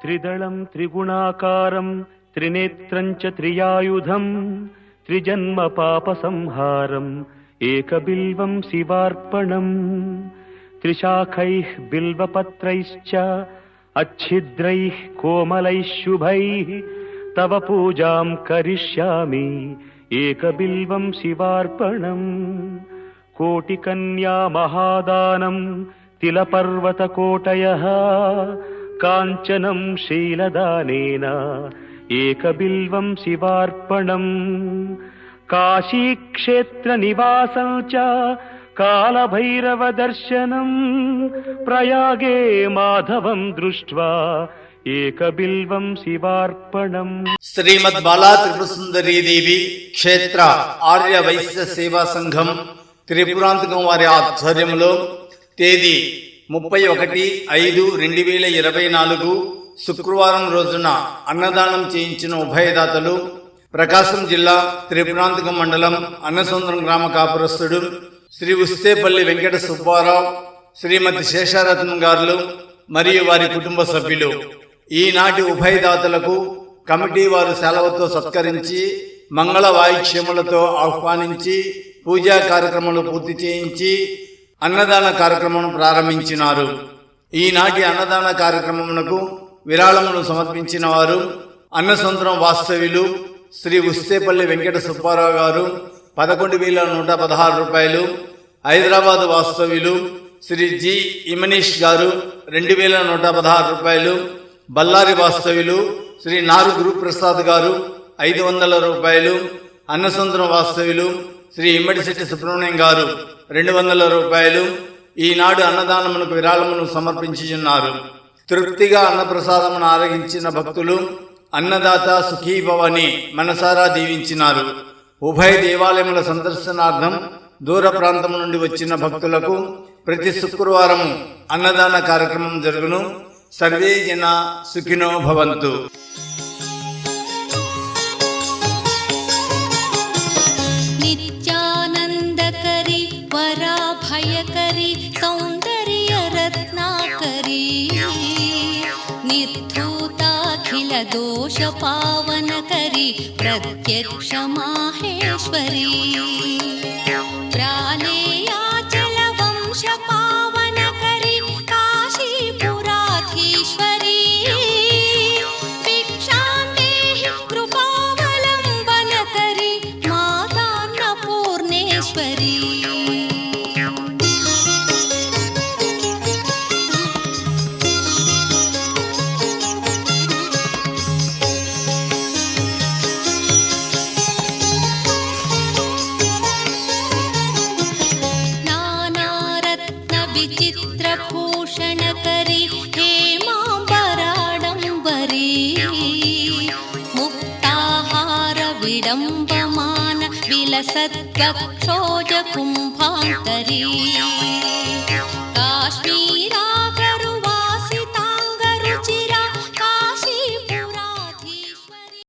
त्रिदलं त्रिगुणाकारं त्रिनेत्रं च त्रियायुधं त्रिजन्म पापसंहारम् एकबिल्वं शिवार्पणम् त्रिशाखैः बिल्वपत्रैश्च अच्छिद्रैः कोमलैः शुभैः तव पूजां करिष्यामि एकबिल्वं शिवार्पणम् कोटिकन्या महादानं तिलपर्वतकोटयः काञ्चनं शीलदानेन एकबिल्वं शिवार्पणम् काशीक्षेत्रनिवासं च कालभैरवदर्शनं प्रयागे माधवं दृष्ट्वा एकबिल्वं शिवार्पणम्। श्रीमद् बाला त्रिपुरसुंदरी देवी क्षेत्र आर्य వైశ్య సేవా సంఘం త్రిపురాంతకం వారి ఆధ్వర్యంలో తేదీ 31/5/2024 శుక్రవారం రోజున అన్నదానం చేయించిన ఉభయదాతలు ప్రకాశం జిల్లా త్రిపురాంతకం మండలం అన్నసముద్రం గ్రామ కాపురస్తుడు శ్రీ ఉస్తేపల్లి వెంకట సుబ్బారావు, శ్రీమతి శేషారత్నం గారు మరియు వారి కుటుంబ సభ్యులు. ఈనాటి ఉభయదాతలకు కమిటీ వారు సెలవుతో సత్కరించి మంగళ వాయిద్యములతో ఆహ్వానించి పూజా కార్యక్రమాలు పూర్తి చేయించి అన్నదాన కార్యక్రమం ప్రారంభించినారు. ఈనాటి అన్నదాన కార్యక్రమమునకు విరాళమును సమర్పించిన వారు అన్నసముద్రం వాస్తవ్యులు శ్రీ ఉస్తేపల్లి వెంకట సుబ్బారావు గారు 11,116 రూపాయలు, హైదరాబాద్ వాస్తవ్యులు శ్రీ జి ఇమనీష్ గారు 2,116 రూపాయలు, బళ్ళారి వాస్తవ్యులు శ్రీ నారు గురుప్రసాద్ గారు 500 రూపాయలు, అన్నసముద్రం వాస్తవ్యులు శ్రీ ఇమ్మడిశెట్టి సుబ్రహ్మణ్యం గారు 200 రూపాయలు ఈనాడు అన్నదానమునకు విరాళమును సమర్పించుచున్నారు. తృప్తిగా అన్నప్రసాదమును ఆరగించిన భక్తులు అన్నదాత సుఖీభవని మనసారా దీవించినారు. ఉభయ దేవాలయముల సందర్శనార్థం దూర ప్రాంతం నుండి వచ్చిన భక్తులకు ప్రతి శుక్రవారం అన్నదాన కార్యక్రమం జరుగును. సర్వే జన సుఖినో భవంతు. నిత్యానందకరి వరాభయకరి సౌందర్య రత్నాకరి నిర్ధూతాఖిల దోష పావనకరి ప్రత్యక్ష మాహేశ్వరి ప్రాణేయాచల వంశ పావనకరి కాశీపురాధీశ్వరి భిక్షాందేహి కృపావలంబనకరి మాతాన్నపూర్ణేశ్వరి విచిత్రభూషణకరి హేమాంబరాడంబరీ ముక్తాహార విడంబమాన విలసద్వక్షోజ కుంభాంతరీ కాశ్మీరా